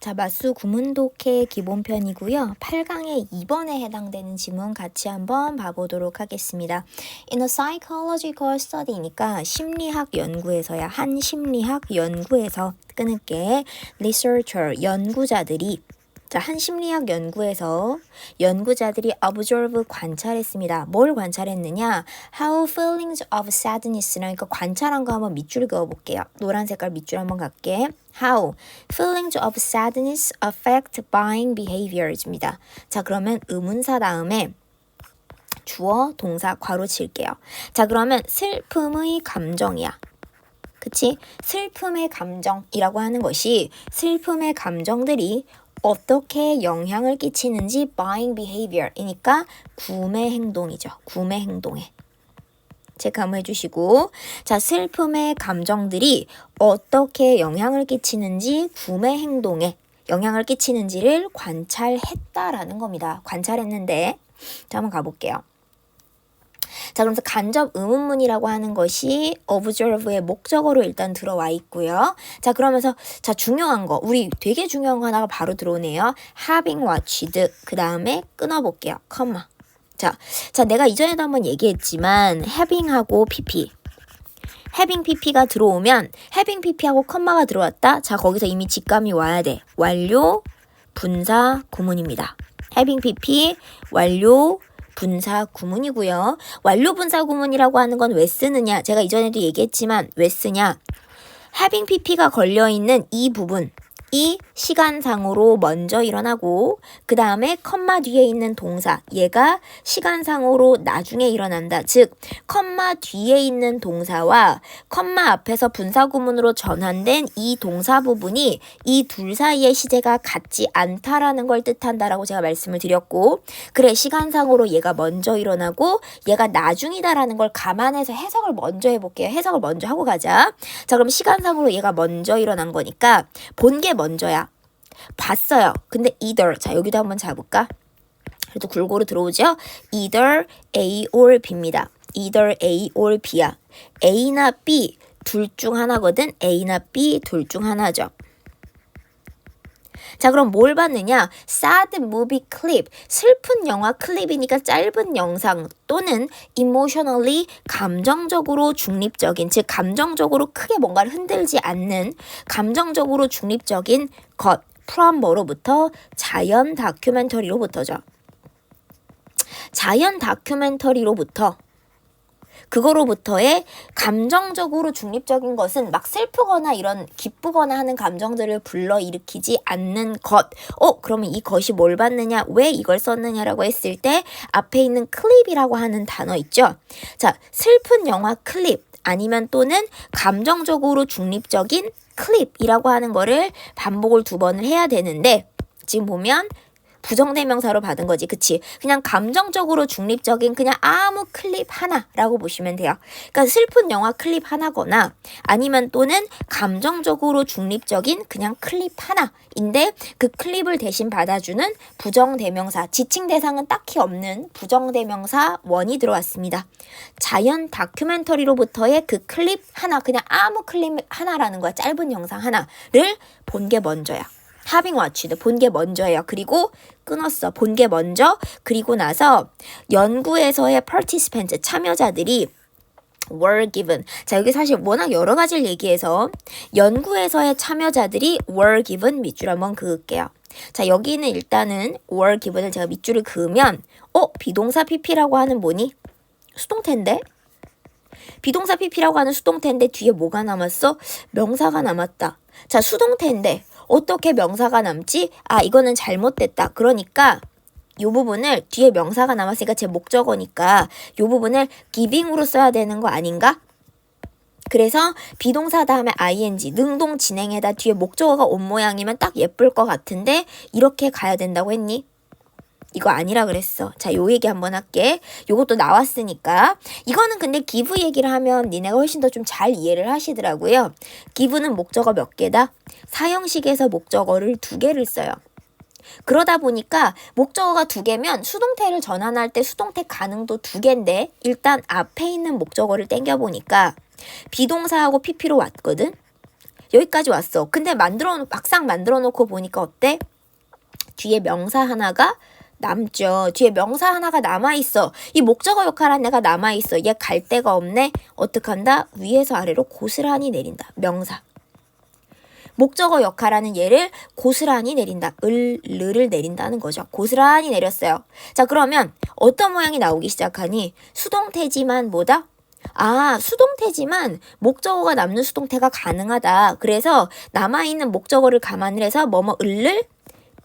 자, 맞수 구문독해 기본편이고요. 8강의 2번에 해당되는 지문 같이 한번 봐보도록 하겠습니다. In a psychological study니까 심리학 연구에서야, 한 심리학 연구에서 끊을게. researcher, 연구자들이 자, 한 심리학 연구에서 연구자들이 observe 관찰했습니다. 뭘 관찰했느냐? How feelings of sadness라니까 관찰한 거 한번 밑줄 그어볼게요. 노란 색깔 밑줄 한번 갈게. How feelings of sadness affect buying behaviors입니다. 자, 그러면 의문사 다음에 주어, 동사, 괄호 칠게요. 자, 그러면 슬픔의 감정이야. 그치? 슬픔의 감정이라고 하는 것이 슬픔의 감정들이 어떻게 영향을 끼치는지 buying behavior이니까 구매 행동이죠. 구매 행동에. 체크 한번 해주시고 자, 슬픔의 감정들이 어떻게 영향을 끼치는지 구매 행동에 영향을 끼치는지를 관찰했다라는 겁니다. 관찰했는데 자, 한번 가볼게요. 자, 그러면서 간접 의문문이라고 하는 것이 observe의 목적어로 일단 들어와 있고요. 자, 그러면서 자, 중요한 거, 우리 되게 중요한 거 하나가 바로 들어오네요. having watched. 그 다음에 끊어볼게요. 컴마. 자, 내가 이전에도 한번 얘기했지만 having하고 pp. having pp가 들어오면 having pp하고 컴마가 들어왔다. 자, 거기서 이미 직감이 와야 돼. 완료 분사 구문입니다. having pp 완료 분사 구문이고요. 완료 분사 구문이라고 하는 건 왜 쓰느냐? 제가 이전에도 얘기했지만 왜 쓰냐? having pp가 걸려있는 이 부분, 이 시간상으로 먼저 일어나고 그 다음에 컴마 뒤에 있는 동사, 얘가 시간상으로 나중에 일어난다. 즉, 컴마 뒤에 있는 동사와 컴마 앞에서 분사구문으로 전환된 이 동사 부분이 이 둘 사이의 시제가 같지 않다라는 걸 뜻한다라고 제가 말씀을 드렸고, 그래, 시간상으로 얘가 먼저 일어나고 얘가 나중이다라는 걸 감안해서 해석을 먼저 해볼게요. 해석을 먼저 하고 가자. 자, 그럼 시간상으로 얘가 먼저 일어난 거니까 본 게 먼저야. 봤어요. 근데 either. 자, 여기도 한번 잡을까? 그래도 골고루 들어오죠? either A or B입니다. either A or B야. A나 B 둘 중 하나거든. A나 B 둘 중 하나죠. 자, 그럼 뭘 봤느냐? sad movie clip, 슬픈 영화 클립이니까 짧은 영상 또는 emotionally, 감정적으로 중립적인, 즉 감정적으로 크게 뭔가를 흔들지 않는 감정적으로 중립적인 것, from 뭐로부터? 자연 다큐멘터리로부터죠. 자연 다큐멘터리로부터 그거로부터의 감정적으로 중립적인 것은 막 슬프거나 이런 기쁘거나 하는 감정들을 불러일으키지 않는 것. 그러면 이 것이 뭘 봤느냐? 왜 이걸 썼느냐라고 했을 때 앞에 있는 클립이라고 하는 단어 있죠? 자, 슬픈 영화 클립 아니면 또는 감정적으로 중립적인 클립이라고 하는 거를 반복을 2번을 해야 되는데 지금 보면 부정대명사로 받은 거지. 그치? 그냥 감정적으로 중립적인 그냥 아무 클립 하나라고 보시면 돼요. 그러니까 슬픈 영화 클립 하나거나 아니면 또는 감정적으로 중립적인 그냥 클립 하나인데 그 클립을 대신 받아주는 부정대명사, 지칭 대상은 딱히 없는 부정대명사 원이 들어왔습니다. 자연 다큐멘터리로부터의 그 클립 하나, 그냥 아무 클립 하나라는 거야. 짧은 영상 하나를 본 게 먼저야. having watched, 본 게 먼저예요. 그리고 끊었어. 본 게 먼저. 그리고 나서 연구에서의 participants, 참여자들이 were given. 자, 여기 사실 워낙 여러 가지를 얘기해서 연구에서의 참여자들이 were given 밑줄 한번 그을게요. 자, 여기는 일단은 were given을 제가 밑줄을 그으면 비동사 pp라고 하는 뭐니? 수동태인데? 비동사 pp라고 하는 수동태인데 뒤에 뭐가 남았어? 명사가 남았다. 자, 수동태인데 어떻게 명사가 남지? 이거는 잘못됐다. 그러니까 이 부분을 뒤에 명사가 남았으니까 제 목적어니까 이 부분을 giving으로 써야 되는 거 아닌가? 그래서 비동사 다음에 ing, 능동 진행에다 뒤에 목적어가 온 모양이면 딱 예쁠 것 같은데 이렇게 가야 된다고 했니? 이거 아니라 그랬어. 자, 요 얘기 한번 할게. 요것도 나왔으니까. 이거는 근데 give 얘기를 하면 니네가 훨씬 더 좀 잘 이해를 하시더라고요. give는 목적어 몇 개다? 사형식에서 목적어를 2개를 써요. 그러다 보니까 목적어가 2개면 수동태를 전환할 때 수동태 가능도 2개인데 일단 앞에 있는 목적어를 땡겨보니까 비동사하고 pp로 왔거든? 여기까지 왔어. 근데 막상 만들어 놓고 보니까 어때? 뒤에 명사 하나가 남죠. 뒤에 명사 하나가 남아있어. 이 목적어 역할한 애가 남아있어. 얘 갈 데가 없네. 어떡한다? 위에서 아래로 고스란히 내린다. 명사. 목적어 역할하는 얘를 고스란히 내린다. 을을 내린다는 거죠. 고스란히 내렸어요. 자, 그러면 어떤 모양이 나오기 시작하니? 수동태지만 뭐다? 아, 수동태지만 목적어가 남는 수동태가 가능하다. 그래서 남아있는 목적어를 감안을 해서 을을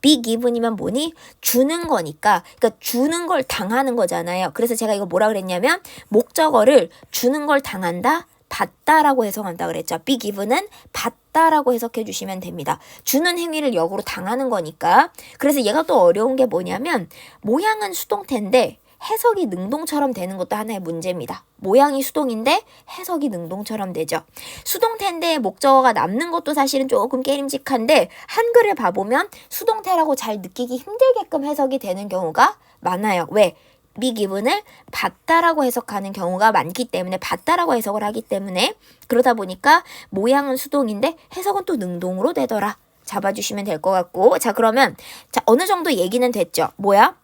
be given이면 뭐니? 주는 거니까. 그러니까 주는 걸 당하는 거잖아요. 그래서 제가 이거 뭐라 그랬냐면 목적어를 주는 걸 당한다, 받다라고 해석한다 그랬죠. be given은 받다라고 해석해 주시면 됩니다. 주는 행위를 역으로 당하는 거니까. 그래서 얘가 또 어려운 게 뭐냐면 모양은 수동태인데 해석이 능동처럼 되는 것도 하나의 문제입니다. 모양이 수동인데 해석이 능동처럼 되죠. 수동태인데 목적어가 남는 것도 사실은 조금 깨림직한데 한글을 봐보면 수동태라고 잘 느끼기 힘들게끔 해석이 되는 경우가 많아요. 왜? be given을 받다라고 해석하는 경우가 많기 때문에 받다라고 해석을 하기 때문에 그러다 보니까 모양은 수동인데 해석은 또 능동으로 되더라. 잡아주시면 될 것 같고 자 그러면 자 어느 정도 얘기는 됐죠. 뭐야?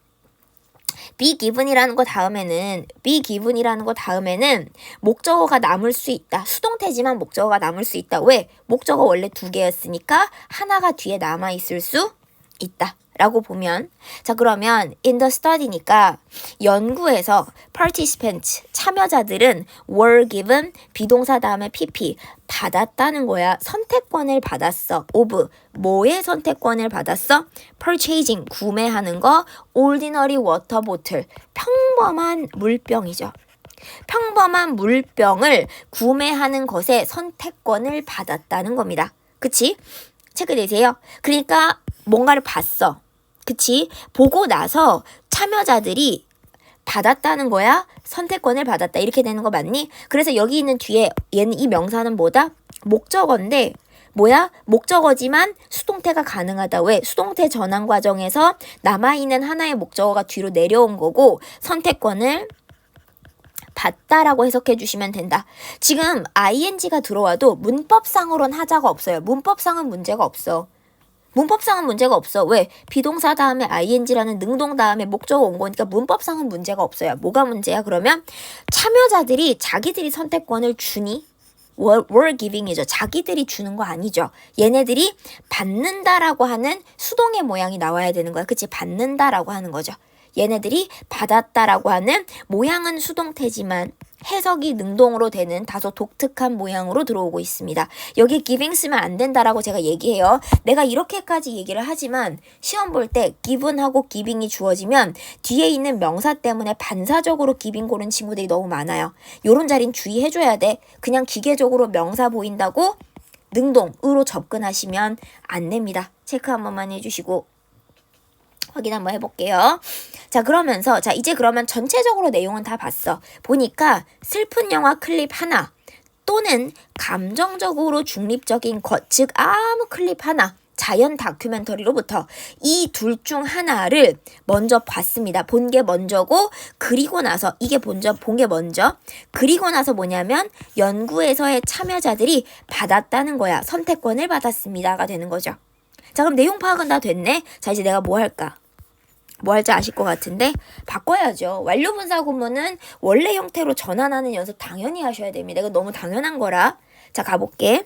be given이라는 거 다음에는 목적어가 남을 수 있다. 수동태지만 목적어가 남을 수 있다. 왜? 목적어 원래 2개였으니까 하나가 뒤에 남아있을 수 있다. 라고 보면 자 그러면 in the study니까 연구에서 participants 참여자들은 were given 비동사 다음에 pp 받았다는 거야. 선택권을 받았어. of 뭐의 선택권을 받았어? purchasing 구매하는 거 ordinary water bottle 평범한 물병이죠. 평범한 물병을 구매하는 것에 선택권을 받았다는 겁니다. 그치? 체크되세요? 그러니까 뭔가를 봤어. 그치? 보고 나서 참여자들이 받았다는 거야? 선택권을 받았다. 이렇게 되는 거 맞니? 그래서 여기 있는 뒤에 얘는 이 명사는 뭐다? 목적어인데 뭐야? 목적어지만 수동태가 가능하다. 왜? 수동태 전환 과정에서 남아있는 하나의 목적어가 뒤로 내려온 거고 선택권을 받다라고 해석해 주시면 된다. 지금 ing가 들어와도 문법상으로는 하자가 없어요. 문법상은 문제가 없어. 왜? 비동사 다음에 ing라는 능동 다음에 목적어 온 거니까 문법상은 문제가 없어요. 뭐가 문제야? 그러면 참여자들이 자기들이 선택권을 주니? were giving이죠. 자기들이 주는 거 아니죠. 얘네들이 받는다라고 하는 수동의 모양이 나와야 되는 거야. 그치? 받는다라고 하는 거죠. 얘네들이 받았다라고 하는 모양은 수동태지만 해석이 능동으로 되는 다소 독특한 모양으로 들어오고 있습니다. 여기 giving 쓰면 안 된다라고 제가 얘기해요. 내가 이렇게까지 얘기를 하지만 시험 볼 때 given하고 giving이 주어지면 뒤에 있는 명사 때문에 반사적으로 giving 고른 친구들이 너무 많아요. 요런 자리는 주의해줘야 돼. 그냥 기계적으로 명사 보인다고 능동으로 접근하시면 안 됩니다. 체크 한 번만 해주시고 확인 한번 해볼게요. 자 그러면서 자 이제 그러면 전체적으로 내용은 다 봤어. 보니까 슬픈 영화 클립 하나 또는 감정적으로 중립적인 것, 즉 아무 클립 하나 자연 다큐멘터리로부터 이 둘 중 하나를 먼저 봤습니다. 본 게 먼저고 그리고 나서 이게 본 게 먼저 그리고 나서 뭐냐면 연구에서의 참여자들이 받았다는 거야. 선택권을 받았습니다가 되는 거죠. 자 그럼 내용 파악은 다 됐네. 자 이제 내가 뭐 할까? 뭐 할지 아실 것 같은데 바꿔야죠. 완료분사 구문은 원래 형태로 전환하는 연습 당연히 하셔야 됩니다. 이거 너무 당연한 거라. 자 가볼게.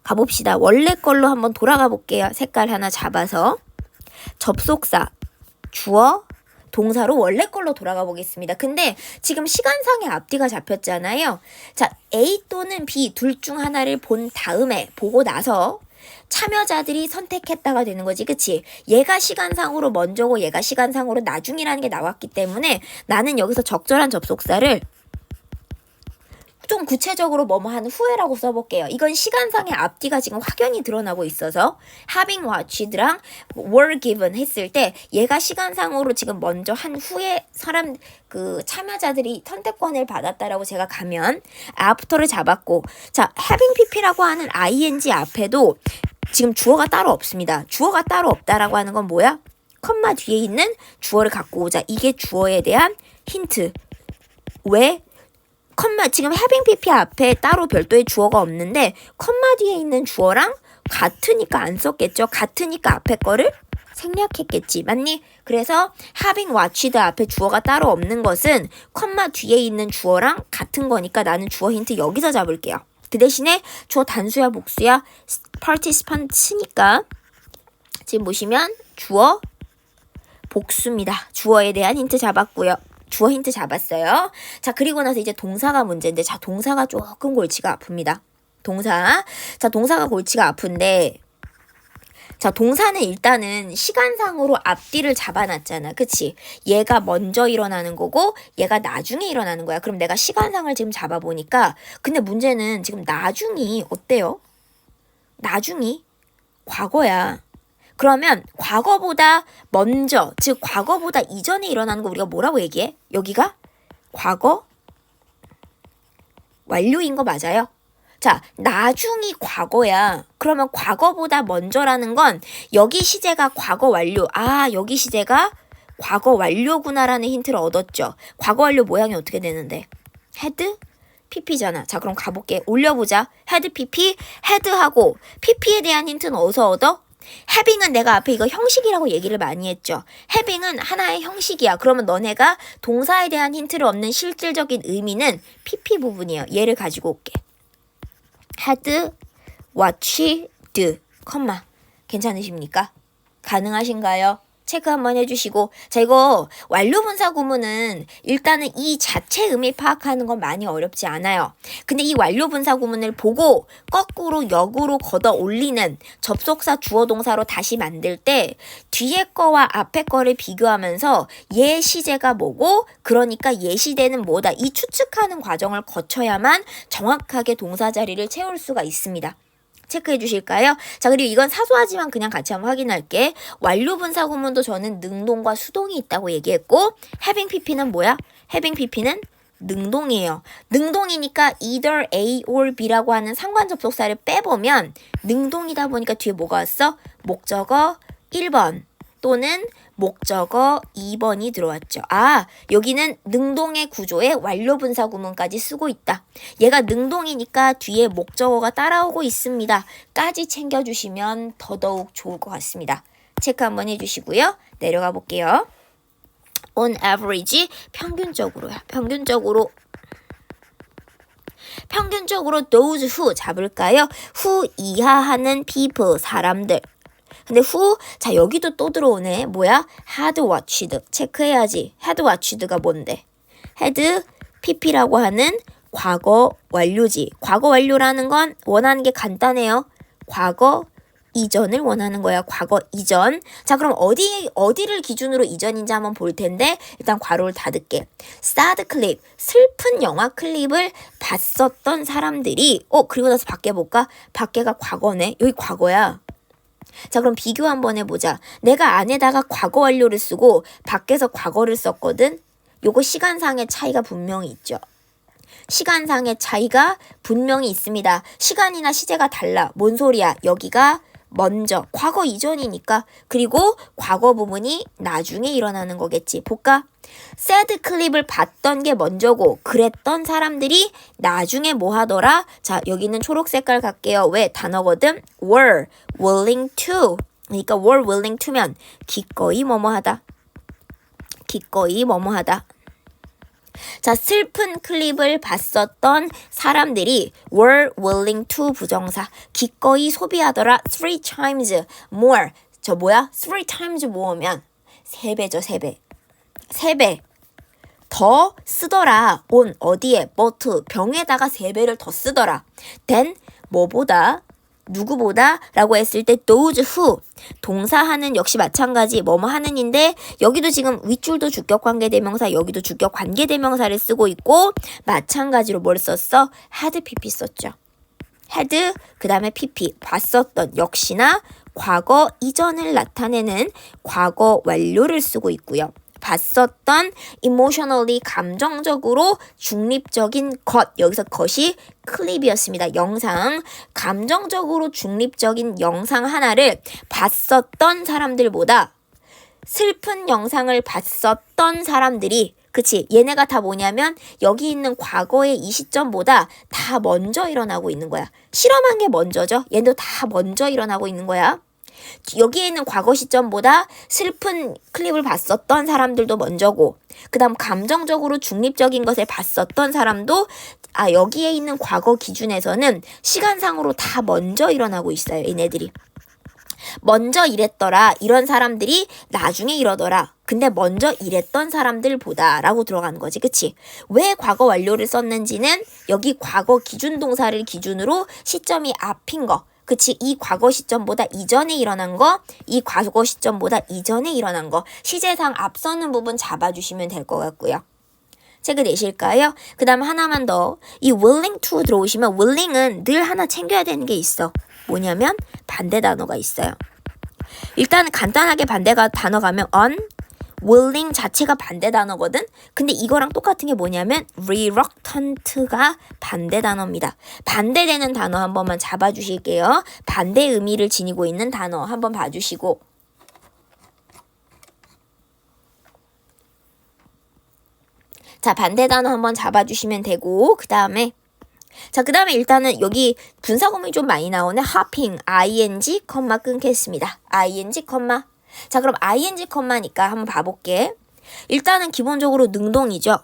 가봅시다. 원래 걸로 한번 돌아가 볼게요. 색깔 하나 잡아서 접속사, 주어, 동사로 원래 걸로 돌아가 보겠습니다. 근데 지금 시간상의 앞뒤가 잡혔잖아요. 자 A 또는 B 둘 중 하나를 본 다음에 보고 나서 참여자들이 선택했다가 되는 거지. 그치? 얘가 시간상으로 먼저고 얘가 시간상으로 나중이라는 게 나왔기 때문에 나는 여기서 적절한 접속사를 좀 구체적으로 뭐뭐 한 후에라고 써볼게요. 이건 시간상의 앞뒤가 지금 확연히 드러나고 있어서 having watched랑 were given 했을 때 얘가 시간상으로 지금 먼저 한 후에 참여자들이 선택권을 받았다라고 제가 가면 after를 잡았고 자 having pp라고 하는 ing 앞에도 지금 주어가 따로 없습니다. 주어가 따로 없다라고 하는 건 뭐야? 컴마 뒤에 있는 주어를 갖고 오자. 이게 주어에 대한 힌트. 왜? 컴마 지금 having pp 앞에 따로 별도의 주어가 없는데 컴마 뒤에 있는 주어랑 같으니까 안 썼겠죠. 같으니까 앞에 거를 생략했겠지. 맞니? 그래서 having watched 앞에 주어가 따로 없는 것은 컴마 뒤에 있는 주어랑 같은 거니까 나는 주어 힌트 여기서 잡을게요. 그 대신에 주어 단수야 복수야 participant니까 지금 보시면 주어 복수입니다. 주어에 대한 힌트 잡았고요. 주어 힌트 잡았어요. 자, 그리고 나서 이제 동사가 문제인데, 자, 동사가 조금 골치가 아픕니다. 동사. 자, 동사가 골치가 아픈데, 자, 동사는 일단은 시간상으로 앞뒤를 잡아놨잖아. 그치? 얘가 먼저 일어나는 거고, 얘가 나중에 일어나는 거야. 그럼 내가 시간상을 지금 잡아보니까, 근데 문제는 지금 나중이 어때요? 나중이 과거야. 그러면 과거보다 먼저, 즉 과거보다 이전에 일어나는 거 우리가 뭐라고 얘기해? 여기가 과거 완료인 거 맞아요? 자, 나중이 과거야. 그러면 과거보다 먼저라는 건 여기 시제가 과거 완료. 아, 여기 시제가 과거 완료구나라는 힌트를 얻었죠. 과거 완료 모양이 어떻게 되는데? had pp잖아. 자, 그럼 가볼게. 올려보자. had pp, had하고 pp에 대한 힌트는 어디서 얻어? having은 내가 앞에 이거 형식이라고 얘기를 많이 했죠. having은 하나의 형식이야. 그러면 너네가 동사에 대한 힌트를 얻는 실질적인 의미는 pp 부분이에요. 얘를 가지고 올게. had, watched, 컴마. 괜찮으십니까? 가능하신가요? 체크 한번 해주시고. 자, 이거 완료분사 구문은 일단은 이 자체 의미 파악하는 건 많이 어렵지 않아요. 근데 이 완료분사 구문을 보고 거꾸로 역으로 걷어 올리는 접속사 주어 동사로 다시 만들 때 뒤에 거와 앞에 거를 비교하면서 얘 시제가 뭐고 그러니까 얘 시제는 뭐다. 이 추측하는 과정을 거쳐야만 정확하게 동사 자리를 채울 수가 있습니다. 체크해 주실까요? 자, 그리고 이건 사소하지만 그냥 같이 한번 확인할게. 완료분사 구문도 저는 능동과 수동이 있다고 얘기했고 having pp는 뭐야? having pp는 능동이에요. 능동이니까 either A or B라고 하는 상관 접속사를 빼보면 능동이다 보니까 뒤에 뭐가 왔어? 목적어 1번 또는 목적어 2번이 들어왔죠. 아, 여기는 능동의 구조에 완료분사 구문까지 쓰고 있다. 얘가 능동이니까 뒤에 목적어가 따라오고 있습니다. 까지 챙겨주시면 더더욱 좋을 것 같습니다. 체크 한번 해주시고요. 내려가 볼게요. On average, 평균적으로야. 평균적으로 those who 잡을까요? who 이하하는 people, 사람들. 근데 who, 자 여기도 또 들어오네. 뭐야? had watched. 체크해야지. had watched가 뭔데? had pp라고 하는 과거 완료지. 과거 완료라는 건 원하는 게 간단해요. 과거 이전을 원하는 거야. 과거 이전. 자, 그럼 어디를 기준으로 이전인지 한번 볼 텐데 일단 괄호를 닫을게. sad clip, 슬픈 영화 클립을 봤었던 사람들이 그리고 나서 밖에 볼까? 밖에가 과거네. 여기 과거야. 자, 그럼 비교 한번 해보자. 내가 안에다가 과거 완료를 쓰고 밖에서 과거를 썼거든. 요거 시간상의 차이가 분명히 있죠. 시간상의 차이가 분명히 있습니다. 시간이나 시제가 달라. 뭔 소리야? 여기가 먼저, 과거 이전이니까. 그리고 과거 부분이 나중에 일어나는 거겠지. 볼까? 새드 클립을 봤던 게 먼저고 그랬던 사람들이 나중에 뭐 하더라? 자, 여기는 초록 색깔 갈게요. 왜? 단어거든. were willing to. 그러니까 were willing to면 기꺼이 뭐뭐 하다. 기꺼이 뭐뭐 하다. 자, 슬픈 클립을 봤었던 사람들이 were willing to 부정사. 기꺼이 소비하더라. 3 times more. 저 뭐야? 3 times more면 3배죠, 3배. 3배. 더 쓰더라. on 어디에? but 병에다가 3배를 더 쓰더라. then 뭐보다? 누구보다? 라고 했을 때 those who 동사하는 역시 마찬가지 뭐뭐 하는인데 여기도 지금 윗줄도 주격관계대명사 여기도 주격관계대명사를 쓰고 있고 마찬가지로 뭘 썼어? had pp 썼죠. had 그 다음에 pp 봤었던 역시나 과거 이전을 나타내는 과거 완료를 쓰고 있고요. 봤었던 emotionally 감정적으로 중립적인 것 여기서 것이 클립이었습니다. 영상 감정적으로 중립적인 영상 하나를 봤었던 사람들보다 슬픈 영상을 봤었던 사람들이 그치? 얘네가 다 뭐냐면 여기 있는 과거의 이 시점보다 다 먼저 일어나고 있는 거야. 실험한 게 먼저죠. 얘도 다 먼저 일어나고 있는 거야. 여기에 있는 과거 시점보다 슬픈 클립을 봤었던 사람들도 먼저고, 그 다음 감정적으로 중립적인 것을 봤었던 사람도 여기에 있는 과거 기준에서는 시간상으로 다 먼저 일어나고 있어요. 얘네들이. 먼저 이랬더라. 이런 사람들이 나중에 이러더라. 근데 먼저 이랬던 사람들보다 라고 들어가는 거지. 그치? 왜 과거 완료를 썼는지는 여기 과거 기준 동사를 기준으로 시점이 앞인 거. 그치? 이 과거 시점보다 이전에 일어난 거, 이 과거 시점보다 이전에 일어난 거. 시제상 앞서는 부분 잡아주시면 될 것 같고요. 체크 되실까요? 그 다음 하나만 더. 이 willing to 들어오시면 willing은 늘 하나 챙겨야 되는 게 있어. 뭐냐면 반대 단어가 있어요. 일단 간단하게 반대가 단어 가면 unwilling 자체가 반대 단어거든. 근데 이거랑 똑같은 게 뭐냐면 reluctant가 반대 단어입니다. 반대되는 단어 한 번만 잡아주실게요. 반대 의미를 지니고 있는 단어 한번 봐주시고, 자, 반대 단어 한번 잡아주시면 되고, 그 다음에 일단은 여기 분사구문이 좀 많이 나오네. hopping, ing, 끊겠습니다. ing, 자, 그럼 ing, 니까 한번 봐볼게. 일단은 기본적으로 능동이죠.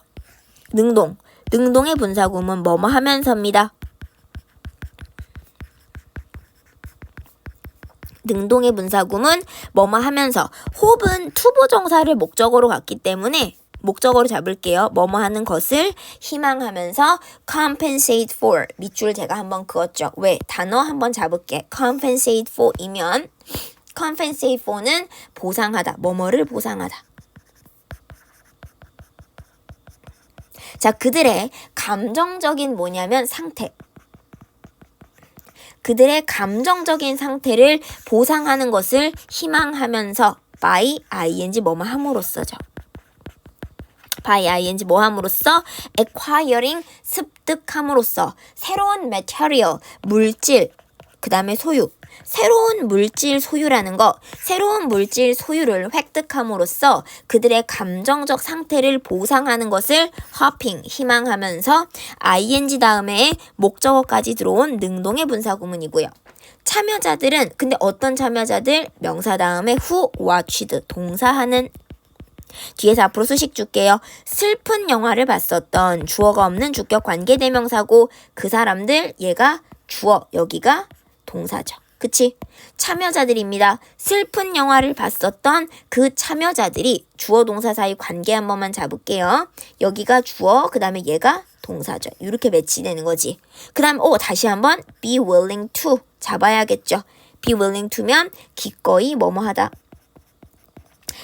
능동의 분사구문 뭐뭐 하면서입니다. 능동의 분사구문 뭐뭐 하면서. 호흡은 투부정사를 목적어로 갖기 때문에 목적어로 잡을게요. 뭐뭐 하는 것을 희망하면서 compensate for. 밑줄 제가 한번 그었죠. 왜? 단어 한번 잡을게. compensate for 이면 compensate for는 보상하다. 뭐뭐를 보상하다. 자, 그들의 감정적인 뭐냐면 상태. 그들의 감정적인 상태를 보상하는 것을 희망하면서 by ing 뭐뭐 함으로써죠. by ing 뭐 함으로써? acquiring 습득함으로써. 새로운 material 물질, 그 다음에 소유. 새로운 물질 소유라는 거, 새로운 물질 소유를 획득함으로써 그들의 감정적 상태를 보상하는 것을 hopping 희망하면서 ing 다음에 목적어까지 들어온 능동의 분사구문이고요. 참여자들은 근데 어떤 참여자들? 명사 다음에 who watched 동사하는. 뒤에서 앞으로 수식 줄게요. 슬픈 영화를 봤었던 주어가 없는 주격 관계대명사고, 그 사람들 얘가 주어, 여기가 동사죠. 그치? 참여자들입니다. 슬픈 영화를 봤었던 그 참여자들이 주어 동사 사이 관계 한 번만 잡을게요. 여기가 주어, 그 다음에 얘가 동사죠. 이렇게 매치되는 거지. 그 다음 다시 한번 be willing to 잡아야겠죠. be willing to면 기꺼이 뭐뭐 하다.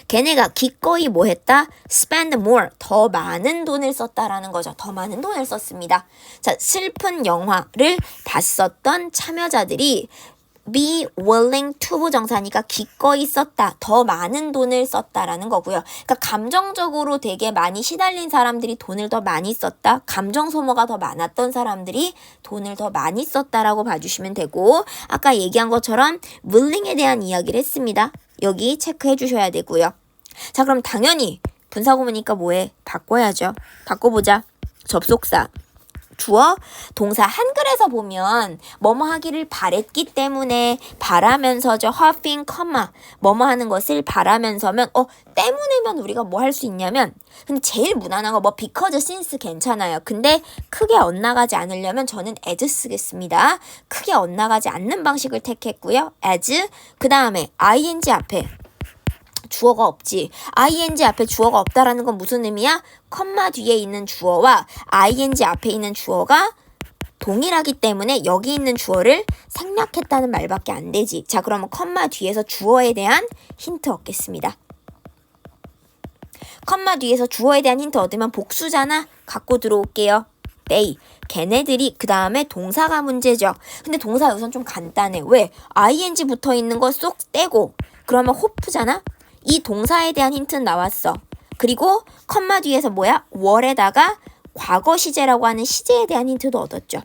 걔네가 기꺼이 뭐 했다? spend more, 더 많은 돈을 썼다라는 거죠. 더 많은 돈을 썼습니다. 자, 슬픈 영화를 봤었던 참여자들이 be willing to 부정사니까 기꺼이 썼다, 더 많은 돈을 썼다라는 거고요. 그러니까 감정적으로 되게 많이 시달린 사람들이 돈을 더 많이 썼다, 감정 소모가 더 많았던 사람들이 돈을 더 많이 썼다라고 봐주시면 되고, 아까 얘기한 것처럼 willing에 대한 이야기를 했습니다. 여기 체크해 주셔야 되고요. 자, 그럼 당연히 분사구문이니까 뭐해? 바꿔야죠. 바꿔보자. 접속사, 주어, 동사. 한글에서 보면 뭐뭐 하기를 바랬기 때문에 바라면서죠. hoping, 뭐뭐 하는 것을 바라면서면 때문에면 우리가 뭐 할 수 있냐면, 근데 제일 무난한 거 뭐 because, since 괜찮아요. 근데 크게 엇나가지 않으려면 저는 as 쓰겠습니다. 크게 엇나가지 않는 방식을 택했고요. as, 그 다음에 ing 앞에 주어가 없지. ing 앞에 주어가 없다라는 건 무슨 의미야? 컴마 뒤에 있는 주어와 ing 앞에 있는 주어가 동일하기 때문에 여기 있는 주어를 생략했다는 말밖에 안 되지. 자, 그러면 컴마 뒤에서 주어에 대한 힌트 얻겠습니다. 컴마 뒤에서 주어에 대한 힌트 얻으면 복수잖아. 갖고 들어올게요. they, 걔네들이. 그 다음에 동사가 문제죠. 근데 동사 우선 좀 간단해. 왜? ing 붙어 있는 거 쏙 떼고 그러면 hope잖아. 이 동사에 대한 힌트는 나왔어. 그리고 컴마 뒤에서 뭐야? 월에다가 과거 시제라고 하는 시제에 대한 힌트도 얻었죠.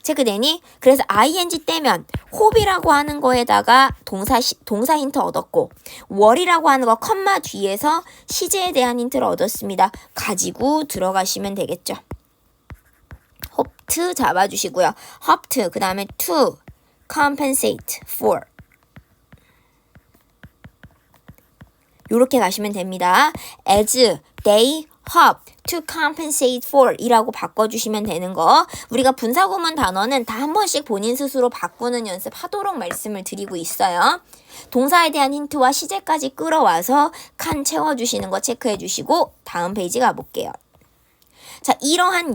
체크되니? 그래서 ing 떼면 hope이라고 하는 거에다가 동사 힌트 얻었고 worry라고 하는 거 컴마 뒤에서 시제에 대한 힌트를 얻었습니다. 가지고 들어가시면 되겠죠. hoped 잡아주시고요. hoped 그 다음에 to compensate for 요렇게 가시면 됩니다. as they hope to compensate for 이라고 바꿔주시면 되는 거. 우리가 분사구문 단어는 다 한 번씩 본인 스스로 바꾸는 연습하도록 말씀을 드리고 있어요. 동사에 대한 힌트와 시제까지 끌어와서 칸 채워주시는 거 체크해 주시고 다음 페이지 가볼게요. 자, 이러한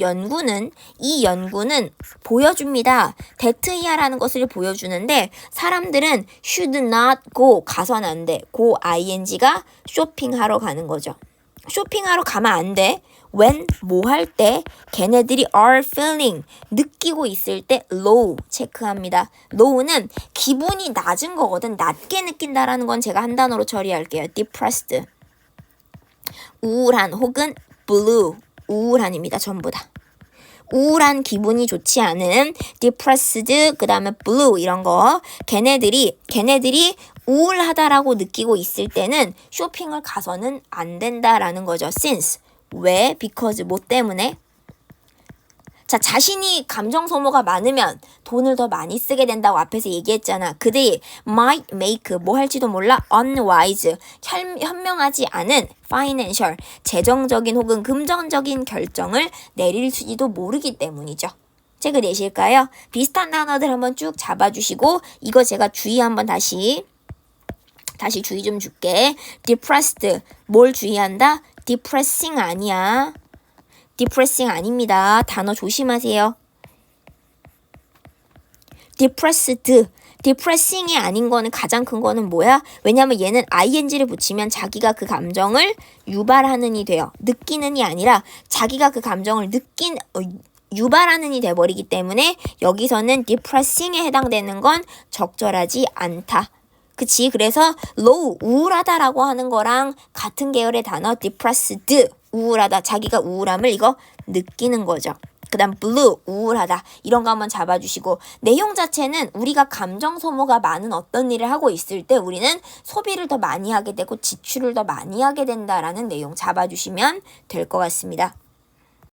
이 연구는 보여줍니다. that이야라는 것을 보여주는데 사람들은 should not go 가선 안 돼. go ing가 쇼핑하러 가는 거죠. 쇼핑하러 가면 안 돼. when 뭐 할 때 걔네들이 are feeling 느끼고 있을 때 low 체크합니다. low는 기분이 낮은 거거든. 낮게 느낀다라는 건 제가 한 단어로 처리할게요. depressed 우울한 혹은 blue 우울한입니다. 전부 다. 우울한 기분이 좋지 않은 depressed 그 다음에 blue 이런 거 걔네들이 우울하다라고 느끼고 있을 때는 쇼핑을 가서는 안 된다라는 거죠. since 왜? because 뭐 때문에? 자, 자신이 감정 소모가 많으면 돈을 더 많이 쓰게 된다고 앞에서 얘기했잖아. 그들이 might make 뭐 할지도 몰라 unwise 현명하지 않은 financial 재정적인 혹은 금전적인 결정을 내릴지도 모르기 때문이죠. 체크 내실까요? 비슷한 단어들 한번 쭉 잡아주시고 이거 제가 주의 한번 다시 주의 좀 줄게. depressed 뭘 주의한다? depressing 아니야. depressing 아닙니다. 단어 조심하세요. depressing이 아닌 거는 가장 큰 거는 뭐야? 왜냐면 얘는 ing를 붙이면 자기가 그 감정을 유발하는 이 돼요. 느끼는 이 아니라 자기가 그 감정을 유발하는 이 돼버리기 때문에 여기서는 depressing에 해당되는 건 적절하지 않다. 그치? 그래서 low, 우울하다라고 하는 거랑 같은 계열의 단어 depressed, 우울하다. 자기가 우울함을 이거 느끼는 거죠. 그 다음 blue, 우울하다. 이런 거 한번 잡아주시고 내용 자체는 우리가 감정 소모가 많은 어떤 일을 하고 있을 때 우리는 소비를 더 많이 하게 되고 지출을 더 많이 하게 된다라는 내용 잡아주시면 될 것 같습니다.